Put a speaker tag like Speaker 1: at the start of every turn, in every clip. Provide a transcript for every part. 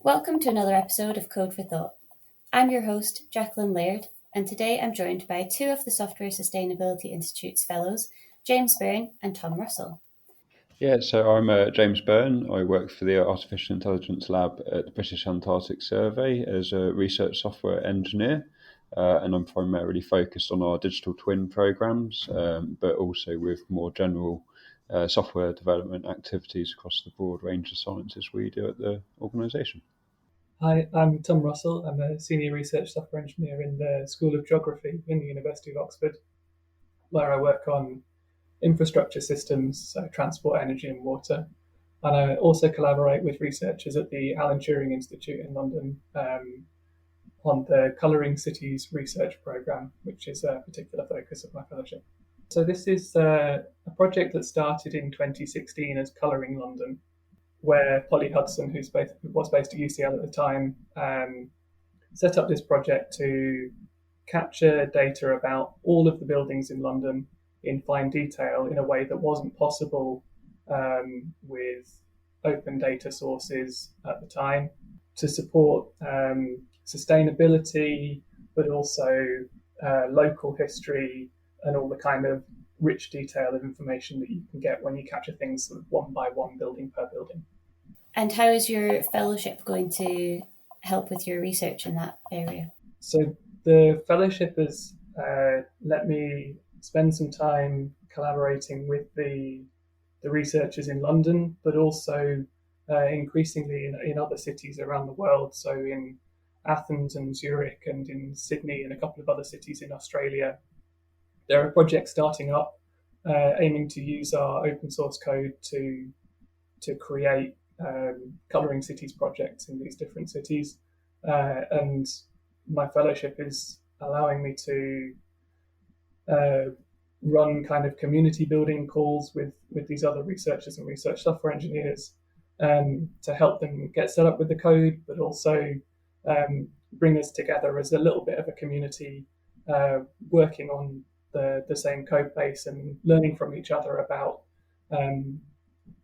Speaker 1: Welcome to another episode of Code for Thought. I'm your host, Jacqueline Laird, and today I'm joined by two of the Software Sustainability Institute's fellows, James Byrne and Tom Russell.
Speaker 2: Yeah, so I'm James Byrne. I work for the Artificial Intelligence Lab at the British Antarctic Survey as a research software engineer, and I'm primarily focused on our digital twin programs, but also with more general software development activities across the broad range of sciences we do at the organisation.
Speaker 3: Hi, I'm Tom Russell. I'm a senior research software engineer in the School of Geography in the University of Oxford, where I work on infrastructure systems, so transport, energy and water. And I also collaborate with researchers at the Alan Turing Institute in London on the Colouring Cities research programme, which is a particular focus of my fellowship. So this is a project that started in 2016 as Colouring London, where Polly Hudson, who was based at UCL at the time, set up this project to capture data about all of the buildings in London in fine detail in a way that wasn't possible with open data sources at the time, to support sustainability, but also local history and all the kind of rich detail of information that you can get when you capture things sort of one by one, building per building.
Speaker 1: And how is your fellowship going to help with your research in that area?
Speaker 3: So the fellowship has let me spend some time collaborating with the researchers in London, but also increasingly in other cities around the world. So in Athens and Zurich and in Sydney and a couple of other cities in Australia, there are projects starting up aiming to use our open source code to create colouring cities projects in these different cities. And my fellowship is allowing me to run kind of community building calls with these other researchers and research software engineers to help them get set up with the code, but also bring us together as a little bit of a community working on the same code base and learning from each other about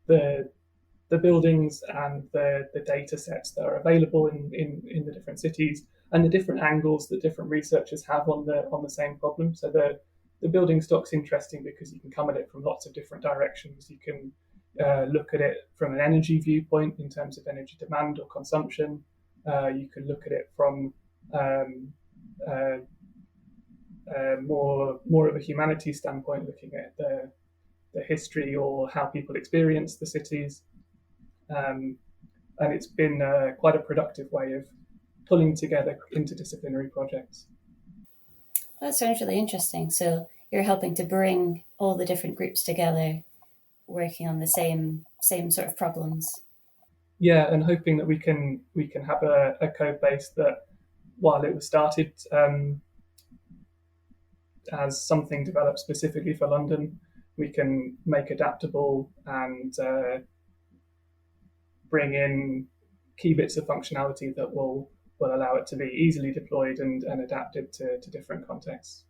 Speaker 3: the buildings and the data sets that are available in the different cities and the different angles that different researchers have on the same problem. So the building stock's interesting because you can come at it from lots of different directions. You can look at it from an energy viewpoint in terms of energy demand or consumption. You can look at it from more of a humanities standpoint, looking at the history or how people experience the cities. And it's been quite a productive way of pulling together interdisciplinary projects.
Speaker 1: That sounds really interesting. So you're helping to bring all the different groups together, working on the same sort of problems.
Speaker 3: Yeah, and hoping that we can have a code base that, while it was started as something developed specifically for London, we can make adaptable and bring in key bits of functionality that will allow it to be easily deployed and adapted to different contexts.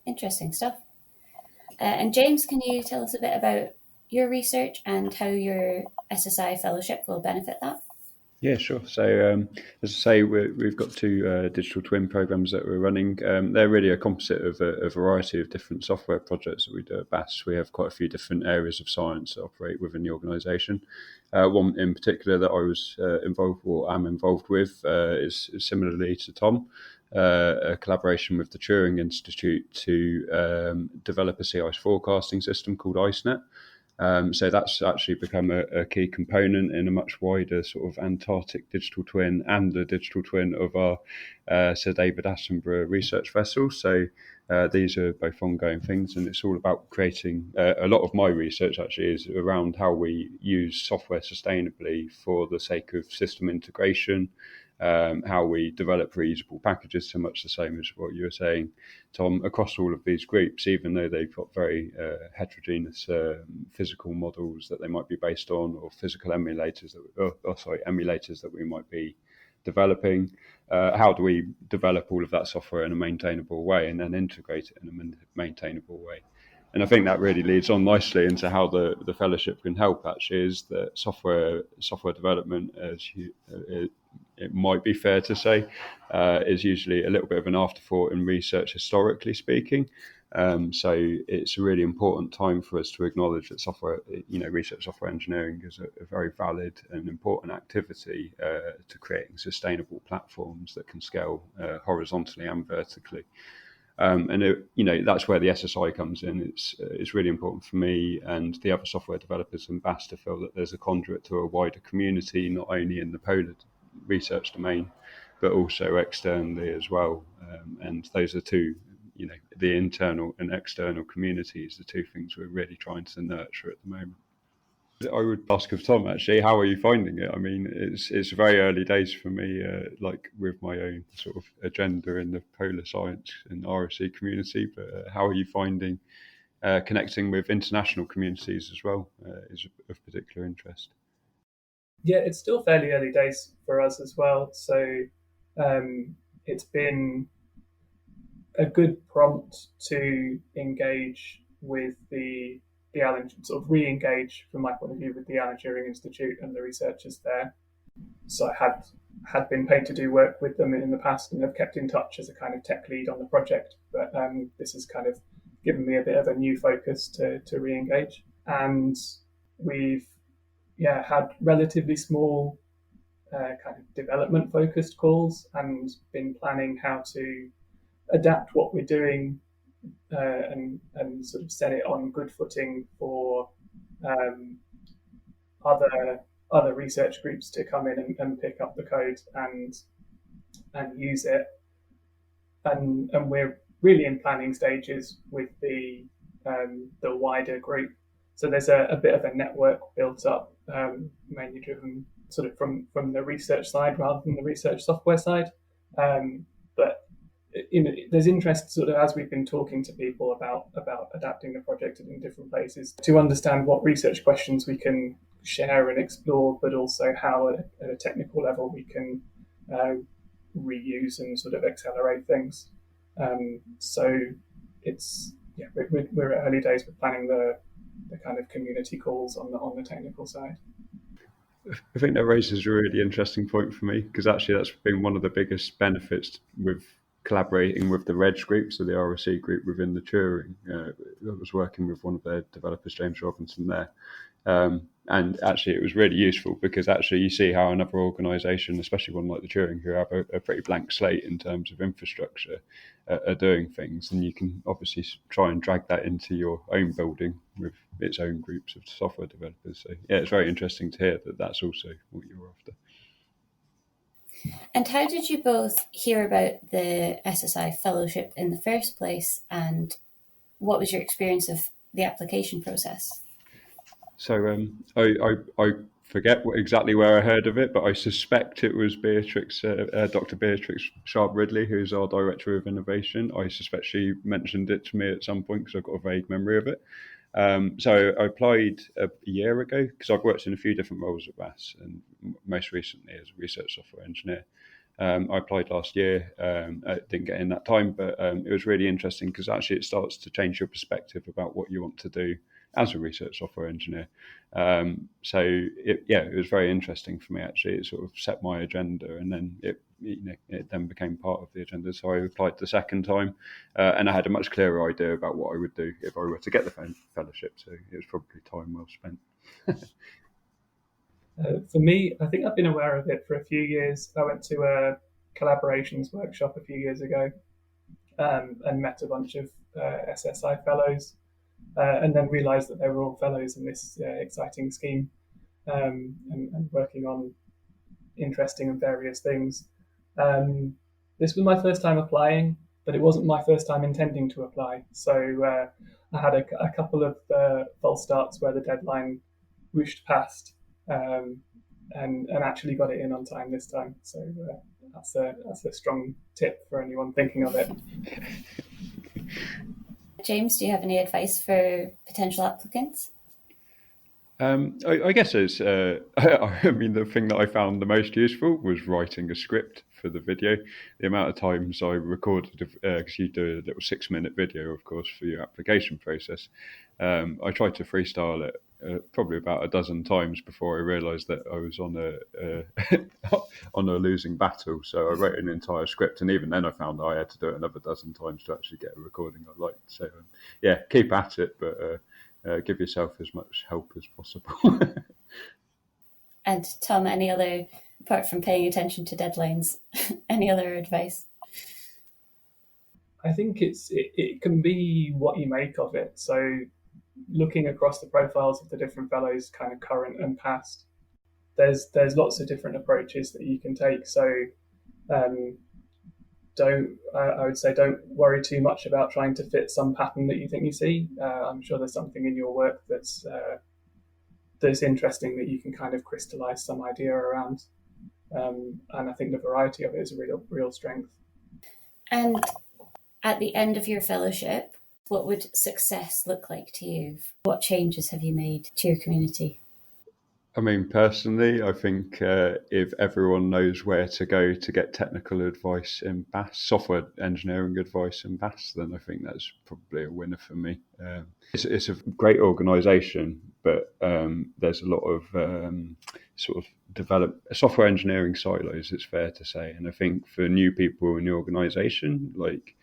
Speaker 1: Interesting stuff. And James, can you tell us a bit about your research and how your SSI fellowship will benefit that?
Speaker 2: Yeah, sure. So, as I say, we've got two digital twin programs that we're running. They're really a composite of a variety of different software projects that we do at BAS. We have quite a few different areas of science that operate within the organisation. One in particular that I was involved or am involved with is similarly to Tom, a collaboration with the Turing Institute to develop a sea ice forecasting system called IceNet. So that's actually become a key component in a much wider sort of Antarctic digital twin and the digital twin of our Sir David Attenborough research vessel. So these are both ongoing things, and it's all about creating a lot of my research actually is around how we use software sustainably for the sake of system integration, how we develop reusable packages, so much the same as what you were saying, Tom, across all of these groups, even though they've got very heterogeneous physical models that they might be based on, or physical emulators that we might be developing. How do we develop all of that software in a maintainable way and then integrate it in a maintainable way? And I think that really leads on nicely into how the fellowship can help. Actually, is that software development, it might be fair to say, is usually a little bit of an afterthought in research, historically speaking. So it's a really important time for us to acknowledge that research software engineering is a very valid and important activity to creating sustainable platforms that can scale horizontally and vertically. That's where the SSI comes in. It's really important for me and the other software developers and BAS to feel that there's a conduit to a wider community, not only in the polar research domain, but also externally as well. And those are two, the internal and external communities, the two things we're really trying to nurture at the moment. I would ask of Tom, actually, how are you finding it? I mean, it's very early days for me, with my own sort of agenda in the polar science and RSE community, but how are you finding connecting with international communities as well is of particular interest?
Speaker 3: Yeah, it's still fairly early days for us as well. So it's been a good prompt to engage with the Alan, sort of re-engage from my point of view with the Alan Turing Institute and the researchers there. So I had been paid to do work with them in the past and have kept in touch as a kind of tech lead on the project. But this has kind of given me a bit of a new focus to re-engage. And we've had relatively small kind of development focused calls and been planning how to adapt what we're doing and sort of set it on good footing for other research groups to come in and pick up the code and use it. And we're really in planning stages with the wider group. So there's a bit of a network built up, mainly driven sort of from the research side rather than the research software side. But there's interest sort of as we've been talking to people about adapting the project in different places to understand what research questions we can share and explore, but also how at a technical level we can reuse and sort of accelerate things. So we're at early days with planning the kind of community calls on the technical side.
Speaker 2: I think that raises a really interesting point for me, because actually that's been one of the biggest benefits with collaborating with the Reg group, so the RSE group within the Turing. I was working with one of their developers, James Robinson, there. And actually it was really useful because actually you see how another organisation, especially one like the Turing, who have a pretty blank slate in terms of infrastructure, are doing things, and you can obviously try and drag that into your own building with its own groups of software developers. So yeah, it's very interesting to hear that that's also what you're after.
Speaker 1: And how did you both hear about the SSI fellowship in the first place, and what was your experience of the application process?
Speaker 2: So I forget exactly where I heard of it, but I suspect it was Dr. Beatrix Sharp-Ridley, who's our Director of Innovation. I suspect she mentioned it to me at some point because I've got a vague memory of it. So I applied a year ago because I've worked in a few different roles at BAS, and most recently as a research software engineer. I applied last year. I didn't get in that time, but it was really interesting because actually it starts to change your perspective about what you want to do as a research software engineer. So it was very interesting for me, actually. It sort of set my agenda, and then it then became part of the agenda. So I applied the second time, and I had a much clearer idea about what I would do if I were to get the fellowship. So it was probably time well spent.
Speaker 3: For me, I think I've been aware of it for a few years. I went to a collaborations workshop a few years ago and met a bunch of SSI fellows, and then realised that they were all fellows in this exciting scheme and working on interesting and various things. This was my first time applying, but it wasn't my first time intending to apply. So I had a couple of false starts where the deadline whooshed past, and actually got it in on time this time. So that's a strong tip for anyone thinking of it.
Speaker 1: James, do you have any advice for potential applicants?
Speaker 2: I guess it's, I mean, the thing that I found the most useful was writing a script for the video. The amount of times I recorded, because you do a little 6-minute video, of course, for your application process. I tried to freestyle it probably about a dozen times before I realised that I was on on a losing battle. So I wrote an entire script, and even then I found that I had to do it another dozen times to actually get a recording I liked. So yeah, keep at it, but give yourself as much help as possible.
Speaker 1: And Tom, any other, apart from paying attention to deadlines, any other advice?
Speaker 3: I think it can be what you make of it. So looking across the profiles of the different fellows, kind of current and past, there's lots of different approaches that you can take. So I would say don't worry too much about trying to fit some pattern that you think you see. I'm sure there's something in your work that's interesting that you can kind of crystallize some idea around. And I think the variety of it is a real strength.
Speaker 1: And at the end of your fellowship, what would success look like to you? What changes have you made to your community?
Speaker 2: I mean, personally, I think if everyone knows where to go to get technical advice in BAS, software engineering advice in BAS, then I think that's probably a winner for me. It's a great organisation, but there's a lot of sort of software engineering silos, it's fair to say. And I think for new people in the organisation, like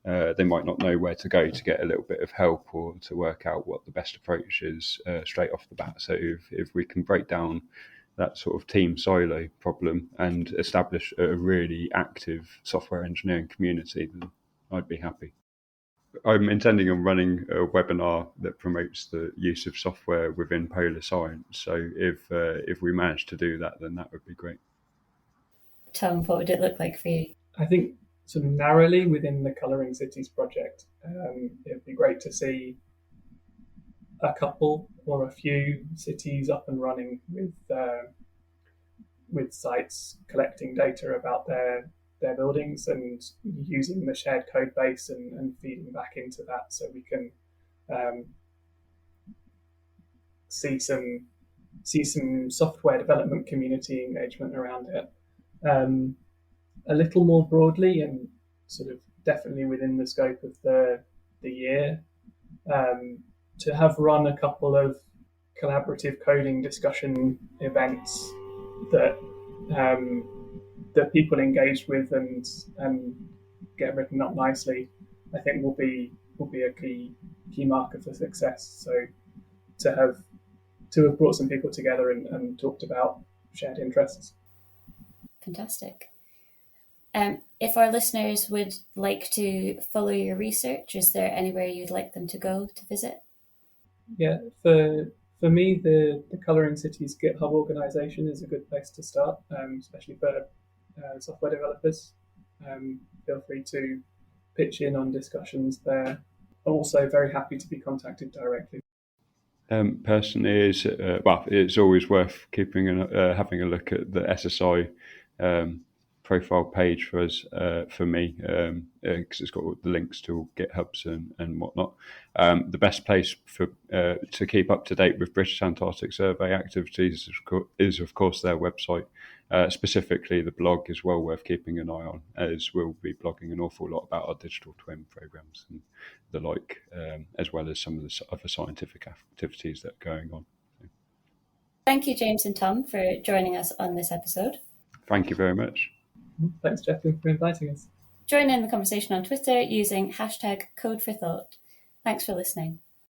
Speaker 2: they might not know where to go to get a little bit of help or to work out what the best approach is straight off the bat. So if we can break down that sort of team silo problem and establish a really active software engineering community, then I'd be happy. I'm intending on running a webinar that promotes the use of software within polar science. So if we manage to do that, then that would be great.
Speaker 1: Tom, what would it look like for you?
Speaker 3: I think sort of narrowly within the Colouring Cities project, it would be great to see a couple or a few cities up and running with sites collecting data about their buildings and using the shared code base and feeding back into that, so we can see some software development community engagement around it. A little more broadly, and sort of definitely within the scope of the year, to have run a couple of collaborative coding discussion events that people engage with and get written up nicely, I think will be a key marker for success. So to have brought some people together and talked about shared interests.
Speaker 1: Fantastic. If our listeners would like to follow your research, is there anywhere you'd like them to go to visit?
Speaker 3: Yeah, for me, the Colouring Cities GitHub organisation is a good place to start, especially for software developers. Feel free to pitch in on discussions there. I'm also very happy to be contacted directly.
Speaker 2: Personally, it's always worth keeping having a look at the SSI profile page for us, for me, because it's got all the links to all GitHubs and whatnot. The best place to keep up to date with British Antarctic Survey activities is of course their website. Specifically, the blog is well worth keeping an eye on, as we'll be blogging an awful lot about our digital twin programs and the like, as well as some of the other scientific activities that are going on.
Speaker 1: Thank you, James and Tom, for joining us on this episode.
Speaker 2: Thank you very much.
Speaker 3: Thanks, Jacqueline, for inviting us.
Speaker 1: Join in the conversation on Twitter using #CodeForThought. Thanks for listening.